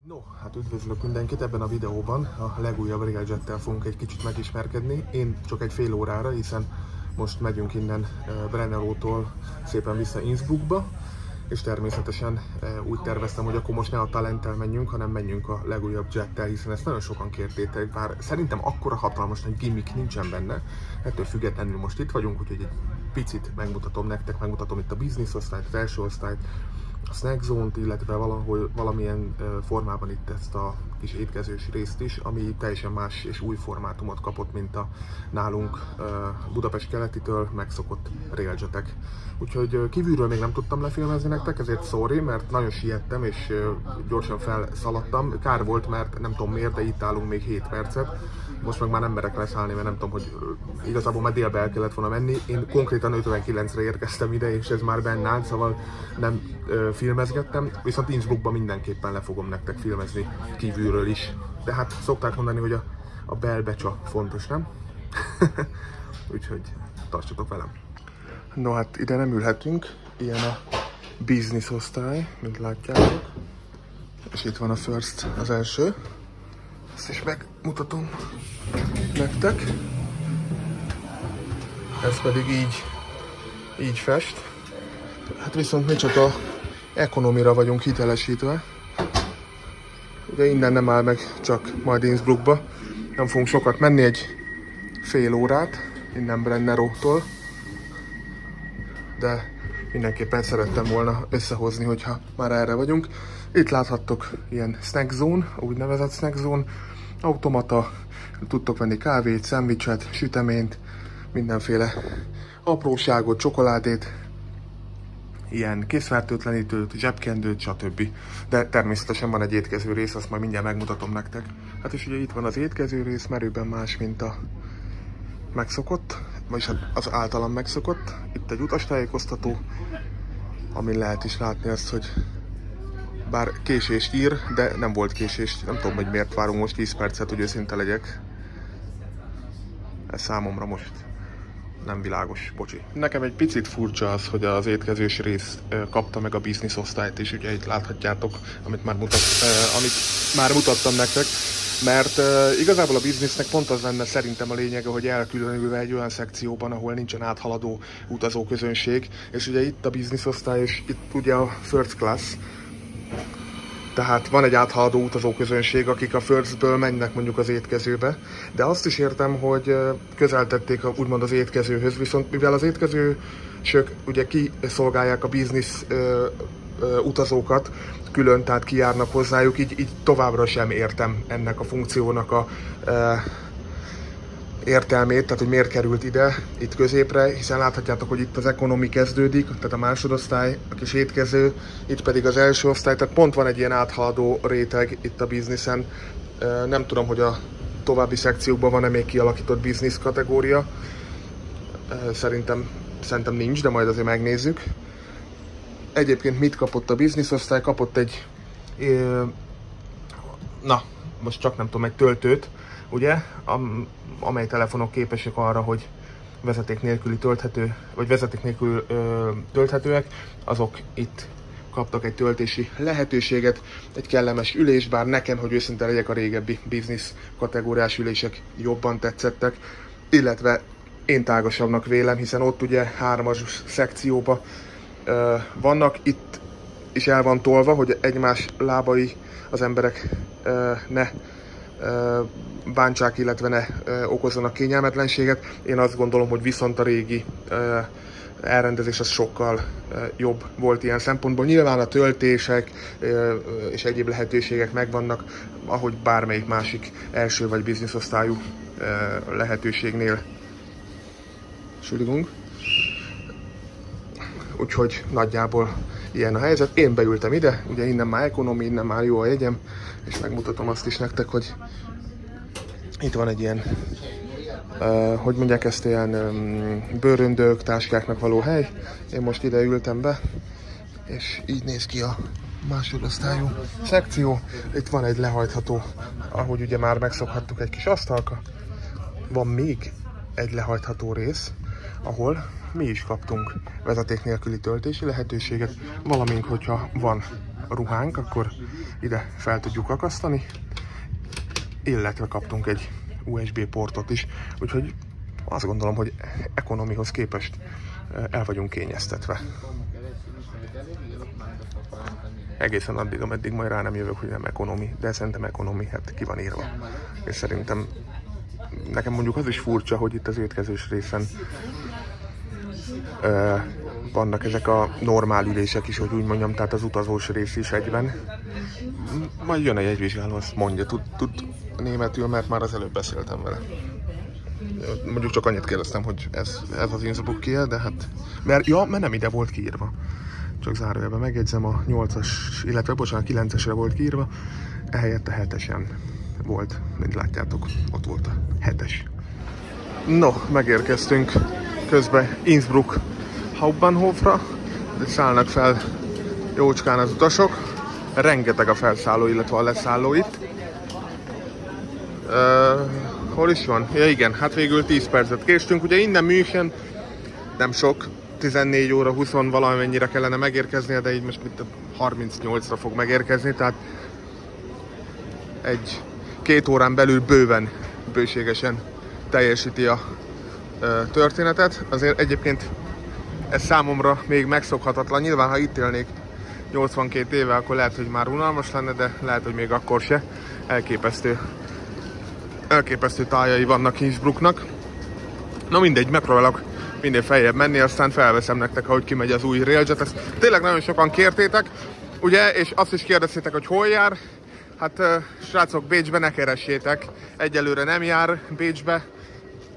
No, hát üdvözlök mindenkit ebben a videóban. A legújabb Railjet-tel fogunk egy kicsit megismerkedni. Én csak egy fél órára, hiszen most megyünk innen Brennerótól szépen vissza Innsbruckba, és természetesen úgy terveztem, hogy akkor most ne a Talenttel menjünk, hanem menjünk a legújabb Jettel, hiszen ezt nagyon sokan kértétek, bár szerintem akkora hatalmas nagy gimmick nincsen benne. Ettől függetlenül most itt vagyunk, úgyhogy egy picit megmutatom nektek, megmutatom itt a business osztályt, az első osztályt, a snack zone-t, illetve valamilyen formában itt ezt a kis étkezős részt is, ami teljesen más és új formátumot kapott, mint a nálunk Budapest keletitől megszokott railjetek. Úgyhogy kívülről még nem tudtam lefilmezni nektek, ezért sorry, mert nagyon siettem és gyorsan felszaladtam. Kár volt, mert nem tudom miért, de itt állunk még 7 percet. Most meg már nem merek leszállni, mert nem tudom, hogy igazából már délbe el kellett volna menni. Én konkrétan 59-re érkeztem ide, és ez már benne állt, szóval nem filmezgettem. Viszont Innsbruckban mindenképpen le fogom nektek filmezni kívülről is. De hát szokták mondani, hogy a belbecsa fontos, nem? Úgyhogy tartsatok velem. No, hát ide nem ülhetünk. Ilyen a business osztály, mint látjátok. És itt van a first, az első. Ezt is megmutatom nektek. Ez pedig így fest. Hát viszont mi csak a economyra vagyunk hitelesítve. Ugye innen nem áll meg, csak majd Innsbruckba. Nem fogunk sokat menni, egy fél órát innen Brennerótól. De mindenképpen szerettem volna összehozni, hogyha már erre vagyunk. Itt láthattok ilyen snack zone, úgynevezett snack zone, automata, tudtok venni kávét, szendvicset, süteményt, mindenféle apróságot, csokoládét, ilyen készfertőtlenítőt, zsebkendőt, stb. De természetesen van egy étkező rész, azt majd mindjárt megmutatom nektek. Hát és ugye itt van az étkező rész, merőben más, mint a megszokott, vagyis az általam megszokott. Itt egy utastájékoztató, amin lehet is látni azt, hogy bár késést ír, de nem volt késés. Nem tudom, hogy miért várunk most 10 percet, hogy őszinte legyek. Ez számomra most nem világos, bocsi. Nekem egy picit furcsa az, hogy az étkezős rész kapta meg a business osztályt, és ugye itt láthatjátok, amit már mutattam nektek. Mert igazából a businessnek pont az lenne szerintem a lényege, hogy elkülönülve egy olyan szekcióban, ahol nincsen áthaladó utazóközönség, és ugye itt a business osztály, és itt ugye a first class, tehát van egy áthaladó utazóközönség, akik a firstből mennek mondjuk az étkezőbe, de azt is értem, hogy közeltették úgymond az étkezőhöz, viszont mivel az étkezősök ugye kiszolgálják a business utazókat külön, tehát kijárnak hozzájuk, így továbbra sem értem ennek a funkciónak a értelmét, tehát hogy miért került ide, itt középre, hiszen láthatjátok, hogy itt az economy kezdődik, tehát a másodosztály, a kis étkező, itt pedig az első osztály, tehát pont van egy ilyen áthaladó réteg itt a businessen. Nem tudom, hogy a további szekciókban van-e még kialakított business kategória. Szerintem nincs, de majd azért megnézzük. Egyébként mit kapott a business osztály? Kapott egy, most csak nem tudom, egy töltőt, ugye, amely telefonok képesek arra, hogy vezeték nélküli tölthető, vagy vezeték nélkül tölthetőek, azok itt kaptak egy töltési lehetőséget, egy kellemes ülés, bár nekem, hogy őszinte legyek, a régebbi business kategóriás ülések jobban tetszettek, illetve én tágasabbnak vélem, hiszen ott ugye 3-as szekcióba vannak, itt is el van tolva, hogy egymás lábai az emberek ne bántsák, illetve ne okozzanak kényelmetlenséget. Én azt gondolom, hogy viszont a régi elrendezés az sokkal jobb volt ilyen szempontból. Nyilván a töltések és egyéb lehetőségek megvannak, ahogy bármelyik másik első vagy business osztályú lehetőségnél. Entschuldigung. Úgyhogy nagyjából ilyen a helyzet. Én beültem ide, ugye innen már economy, innen már jó a jegyem, és megmutatom azt is nektek, hogy itt van egy ilyen, hogy mondják ezt, ilyen bőröndök, táskáknak való hely. Én most ide ültem be, és így néz ki a másodosztályú szekció. Itt van egy lehajtható, ahogy ugye már megszokhattuk, egy kis asztalka. Van még egy lehajtható rész, ahol mi is kaptunk vezeték nélküli töltési lehetőséget, valamint hogyha van a ruhánk, akkor ide fel tudjuk akasztani, illetve kaptunk egy USB portot is, úgyhogy azt gondolom, hogy economyhoz képest el vagyunk kényeztetve. Egészen addig, ameddig majd rá nem jövök, hogy nem economy, de szerintem economy, hát ki van írva. És szerintem nekem mondjuk az is furcsa, hogy itt az étkezős részen vannak ezek a normál ülések is, hogy úgy mondjam, tehát az utazós rész is egyben. Majd jön egy jegyvizsgáló, azt mondja, tud németül, mert már az előbb beszéltem vele. Mondjuk csak annyit kérdeztem, hogy ez az Innsbruckie, de hát... Mert nem ide volt kiírva. Csak zárójelben megjegyzem, a 8-as, illetve bocsánat, 9-esre volt kiírva, ehelyett a 7-esen volt, mint látjátok, ott volt a 7-es. No, megérkeztünk közben Innsbruck Hauptbahnhofra, de szállnak fel jócskán az utasok, rengeteg a felszálló, illetve a leszálló itt. Hol is van? Ja igen, hát végül 10 percet késtünk, ugye innen München nem sok, 14 óra 20 valamennyire kellene megérkeznie, de így most 38-ra fog megérkezni, tehát 1-2 órán belül bőségesen teljesíti a történetet. Azért egyébként ez számomra még megszokhatatlan. Nyilván, ha itt élnék 82 éve, akkor lehet, hogy már unalmas lenne, de lehet, hogy még akkor se. Elképesztő tájai vannak Innsbrucknak. Na mindegy, megpróbálok minél feljebb menni, aztán felveszem nektek, ahogy kimegy az új Railjet. Ezt tényleg nagyon sokan kértétek, ugye, és azt is kérdeztétek, hogy hol jár. Hát srácok, Bécsbe ne keressétek, egyelőre nem jár Bécsbe,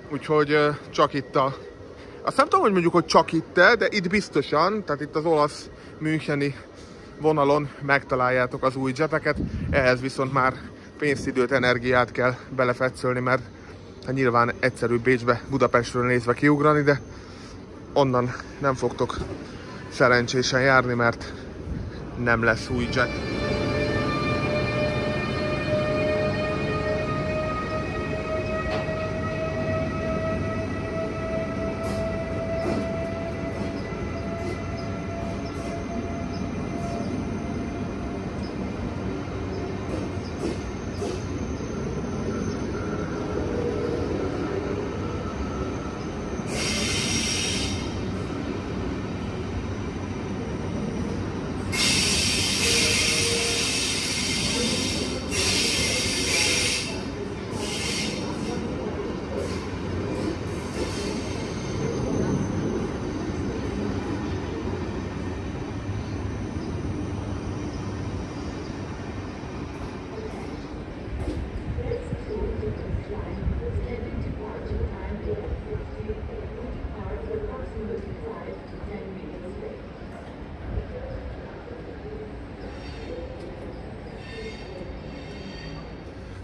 úgyhogy csak itt azt nem tudom, hogy mondjuk, hogy csak itt, de itt biztosan, tehát itt az olasz müncheni vonalon megtaláljátok az új jeteket, ehhez viszont már pénzt, időt, energiát kell belefetszölni, mert hát nyilván egyszerű Bécsbe, Budapestről nézve kiugrani, de onnan nem fogtok szerencsésen járni, mert nem lesz új jet.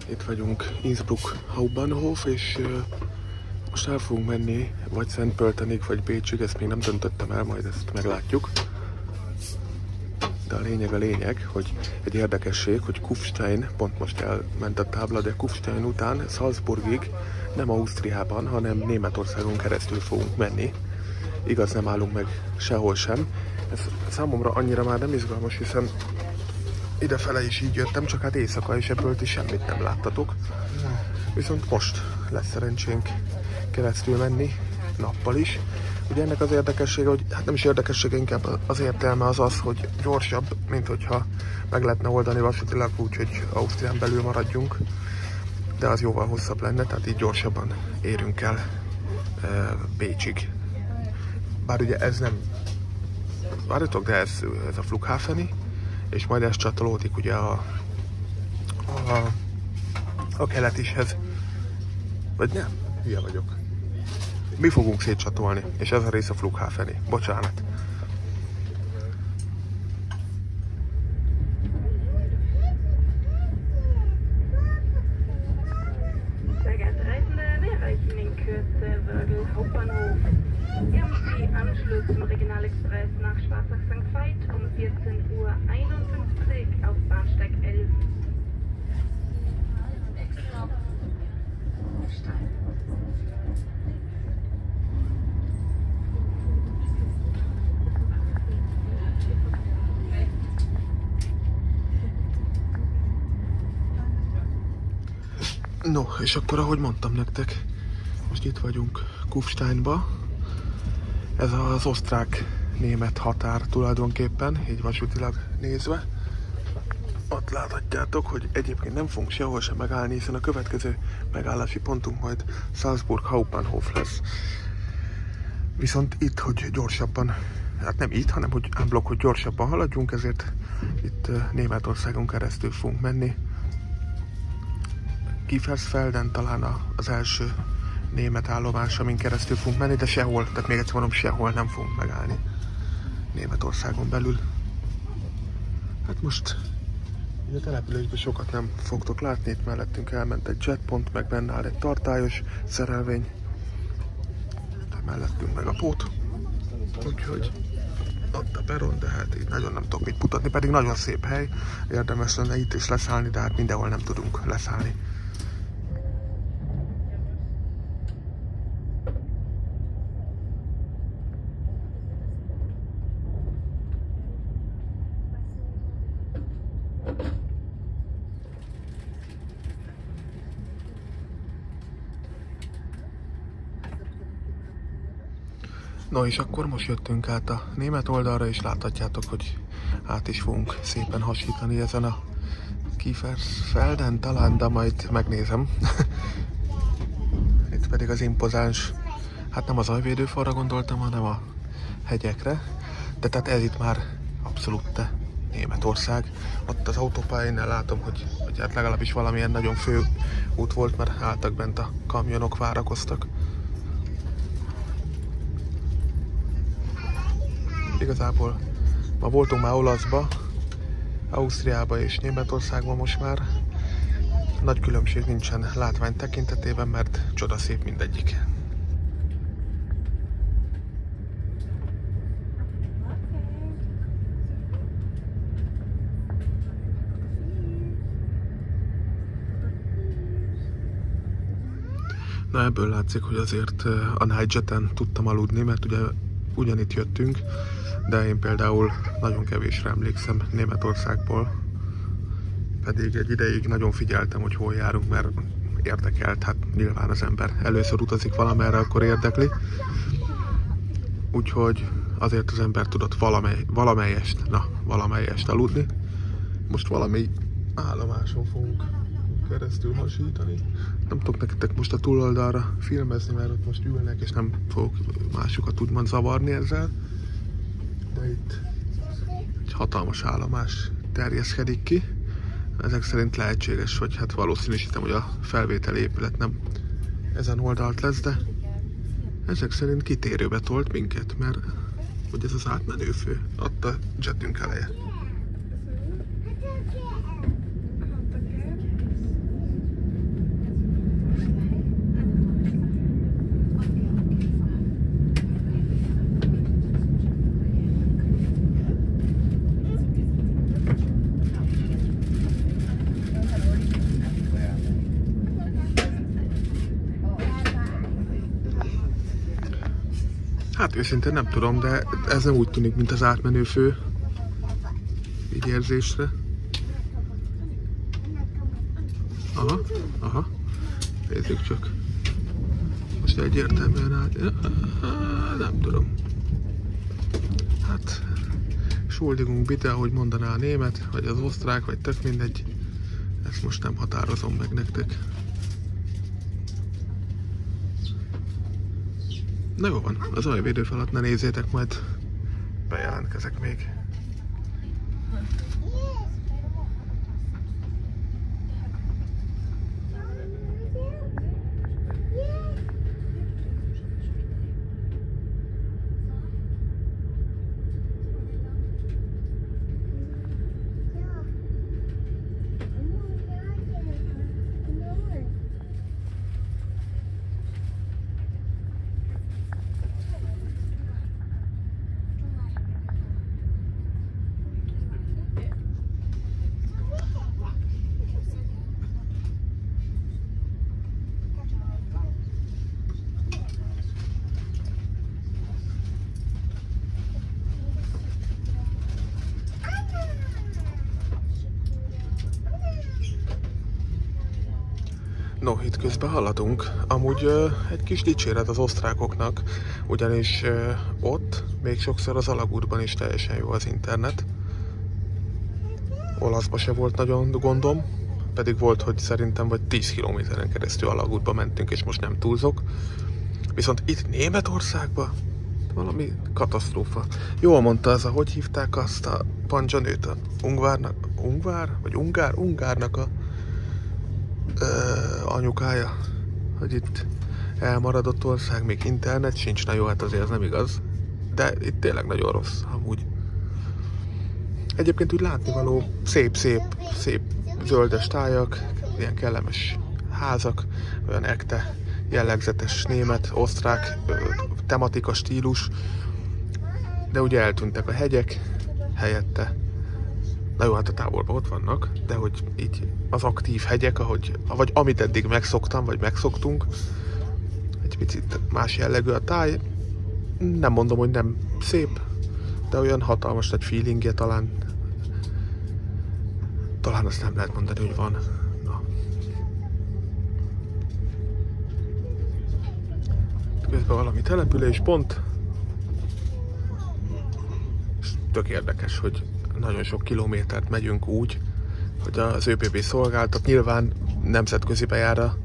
Itt vagyunk Innsbruck Hauptbahnhof, és most el fogunk menni vagy Szentpöltenig, vagy Bécsig, ezt még nem döntöttem el, majd ezt meglátjuk. De a lényeg, hogy egy érdekesség, hogy Kufstein, pont most elment a tábla, de Kufstein után Salzburgig nem Ausztriában, hanem Németországon keresztül fogunk menni. Igaz, nem állunk meg sehol sem. Ez számomra annyira már nem izgalmas, hiszen idefele is így jöttem, csak hát éjszaka, és ebből ti semmit nem láttatok. Viszont most lesz szerencsénk keresztül menni, nappal is. Ugye ennek az érdekessége, hogy hát nem is érdekessége, inkább az értelme az, hogy gyorsabb, mint hogyha meg lehetne oldani vasútilag úgy, hogy Ausztrián belül maradjunk. De az jóval hosszabb lenne, tehát így gyorsabban érünk el Bécsig. Bár ugye ez nem... Várjatok, de ez a Flughafeni, és majd ez csatolódik ugye a keletishez. Vagy nem? Hülye vagyok. Mi fogunk szétcsatolni, és ez a rész a Flughafeni. Bocsánat. Anschluss zum Regionalexpress nach Schwarzach-Sankt Veit um 14:51 Uhr auf Bahnsteig 11. No, és akkor ahogy mondtam nektek, most itt vagyunk Kufsteinba. Ez az osztrák-német határ tulajdonképpen, így vasútilag nézve. Ott láthatjátok, hogy egyébként nem fogunk sehol sem megállni, hiszen a következő megállási pontunk majd Salzburg Hauptbahnhof lesz. Viszont itt, hogy gyorsabban, hát nem itt, hanem hogy unblock, hogy gyorsabban haladjunk, ezért itt Németországon keresztül fogunk menni. Kiefersfelden talán az első német állomás, amin keresztül fogunk menni, de sehol, tehát még egyszer mondom, sehol nem fogunk megállni Németországon belül. Hát most a településben sokat nem fogtok látni, itt mellettünk elment egy jetpont, meg benne áll egy tartályos szerelvény, de mellettünk meg a pót, úgyhogy ott a peron, de hát így nagyon nem tudok mit mutatni, pedig nagyon szép hely, érdemes lenne itt is leszállni, de hát mindenhol nem tudunk leszállni. No és akkor most jöttünk át a német oldalra, és láthatjátok, hogy át is fogunk szépen hasítani ezen a Kiefersfelden talán, de majd megnézem. Itt pedig az impozáns, hát nem az ajvédőfalra gondoltam, hanem a hegyekre. De tehát ez itt már abszolút Németország. Ott az autópályánál látom, hogy hát legalábbis valamilyen nagyon fő út volt, mert álltak bent a kamionok, várakoztak. Igazából ma voltunk már Olaszba, Ausztriába és Németországban most már. Nagy különbség nincsen látvány tekintetében, mert csodaszép mindegyik. Na ebből látszik, hogy azért a Nightjeten tudtam aludni, mert ugye ugyanitt jöttünk, de én például nagyon kevésre emlékszem Németországból, pedig egy ideig nagyon figyeltem, hogy hol járunk, mert érdekelt, hát nyilván az ember először utazik valamerre, akkor érdekli, úgyhogy azért az ember tudott valamelyest aludni. Most valami állomáson fogunk keresztül hasítani. Nem tudok nektek most a túloldalra filmezni, mert ott most ülnek, és nem fogok másokat úgymond zavarni ezzel. De itt egy hatalmas állomás terjeszkedik ki. Ezek szerint lehetséges, vagy hát valószínűsítem, hogy a felvételi épület nem ezen oldalt lesz, de ezek szerint kitérőbe tolt minket, mert hogy ez az átmenőfő, ott a jetünk eleje. Hát őszintén nem tudom, de ez nem úgy tűnik, mint az átmenőfő, így érzésre. Aha, nézzük csak. Most egyértelműen át... Nem tudom. Hát, Entschuldigung bitte, ahogy mondaná a német, vagy az osztrák, vagy tök mindegy. Ezt most nem határozom meg nektek. Na jó van, az ajvédőfalat ne nézzétek, majd bejelentkezek még. No, itt közben haladunk. Amúgy egy kis dicséret az osztrákoknak, ugyanis ott még sokszor az alagútban is teljesen jó az internet. Olaszba se volt nagyon gondom, pedig volt, hogy szerintem vagy 10 kilométeren keresztül alagútba mentünk, és most nem túlzok. Viszont itt Németországban valami katasztrófa. Jól mondta az, hogy hívták azt a pandzsanőt, a ungárnak a anyukája, hogy itt elmaradott ország, még internet sincs. Na jó, hát azért ez nem igaz, de itt tényleg nagyon rossz amúgy. Egyébként úgy látnivaló szép zöldes tájak, ilyen kellemes házak, olyan ekte jellegzetes német, osztrák tematika stílus, de ugye eltűntek a hegyek helyette. Na jó, hát a távolban ott vannak, de hogy így az aktív hegyek, vagy amit eddig megszoktam, vagy megszoktunk, egy picit más jellegű a táj. Nem mondom, hogy nem szép, de olyan hatalmas nagy feelingje talán azt nem lehet mondani, hogy van. Na. Közben valami településpont. És tök érdekes, hogy nagyon sok kilométert megyünk úgy, hogy az ÖBB szolgáltat. Nyilván nemzetközibe jár a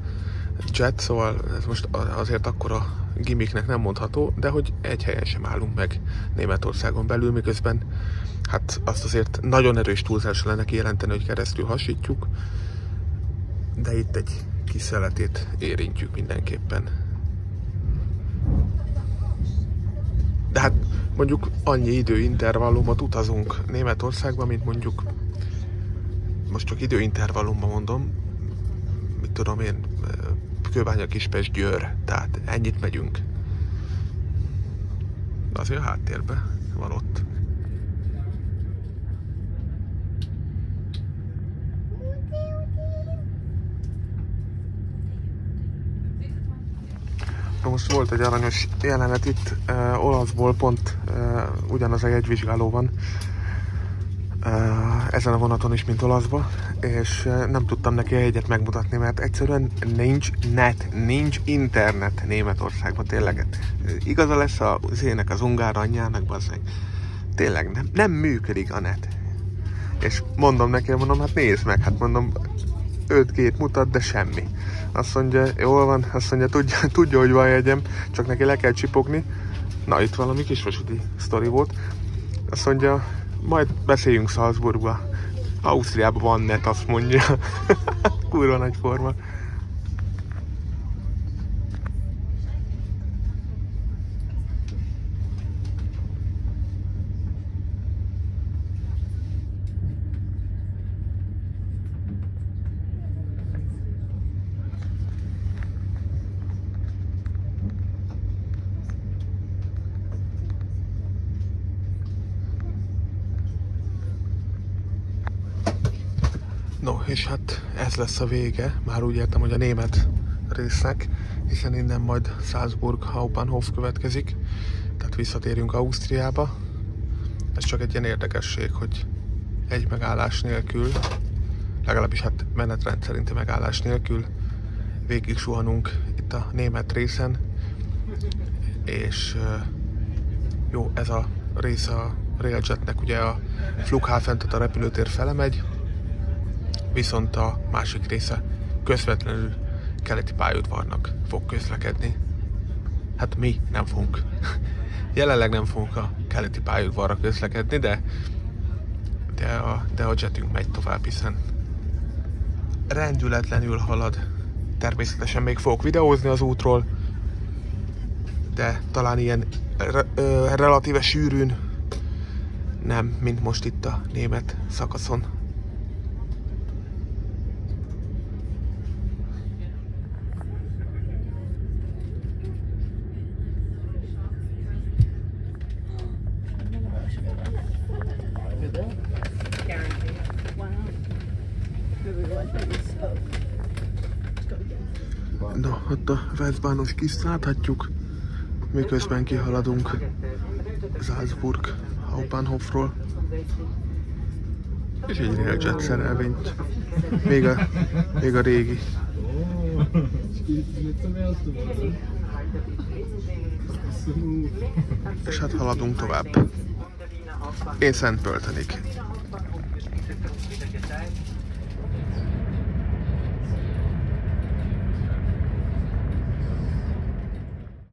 jet, szóval ez most azért akkora gimmicknek nem mondható, de hogy egy helyen sem állunk meg Németországon belül, miközben hát azt azért nagyon erős túlzás lenne kijelenteni, hogy keresztül hasítjuk, de itt egy kis szeletét érintjük mindenképpen. De hát mondjuk annyi időintervallumot utazunk Németországban, mint mondjuk, most csak időintervallumban mondom, mit tudom én, Kőbánya, Kispest, Győr, tehát ennyit megyünk. Azért a háttérben van ott. Most volt egy aranyos jelenet itt, olaszból pont ugyanaz a jegyvizsgáló van ezen a vonaton is, mint olaszba, és nem tudtam neki a jegyet megmutatni, mert egyszerűen nincs internet Németországban, tényleg. Igaza lesz az ének az ungár anyjának, bazzeg. Tényleg nem működik a net. És mondom neki, hát nézd meg, hát mondom, 5G-t mutat, de semmi. Azt mondja, jól van, azt mondja, tudja, hogy van jegyem, csak neki le kell csipogni. Na, itt valami kisvasúti sztori volt. Azt mondja, majd beszéljünk Salzburgba. Ausztriában van net, azt mondja. Kurva nagy forma. No, és hát ez lesz a vége, már úgy értem, hogy a német résznek, hiszen innen majd Salzburg Hauptbahnhof következik, tehát visszatérünk Ausztriába. Ez csak egy ilyen érdekesség, hogy egy megállás nélkül, legalábbis hát menetrend szerinti megállás nélkül végig suhanunk itt a német részen, és jó, ez a része a Railjetnek ugye a Flughafen, tehát a repülőtér fele megy, viszont a másik része közvetlenül keleti pályaudvarnak fog közlekedni. Hát mi nem fogunk. Jelenleg nem fogunk a keleti pályaudvarra közlekedni, de a jetünk megy tovább, hiszen rendületlenül halad. Természetesen még fogok videózni az útról, de talán ilyen relatíve sűrűn nem, mint most itt a német szakaszon. Na, ott a Westbahnos kis láthatjuk, miközben kihaladunk Salzburg Hauptbahnhofról. És egy Railjet szerelvényt. Még a régi És hát haladunk tovább. Én Szentpöltenig.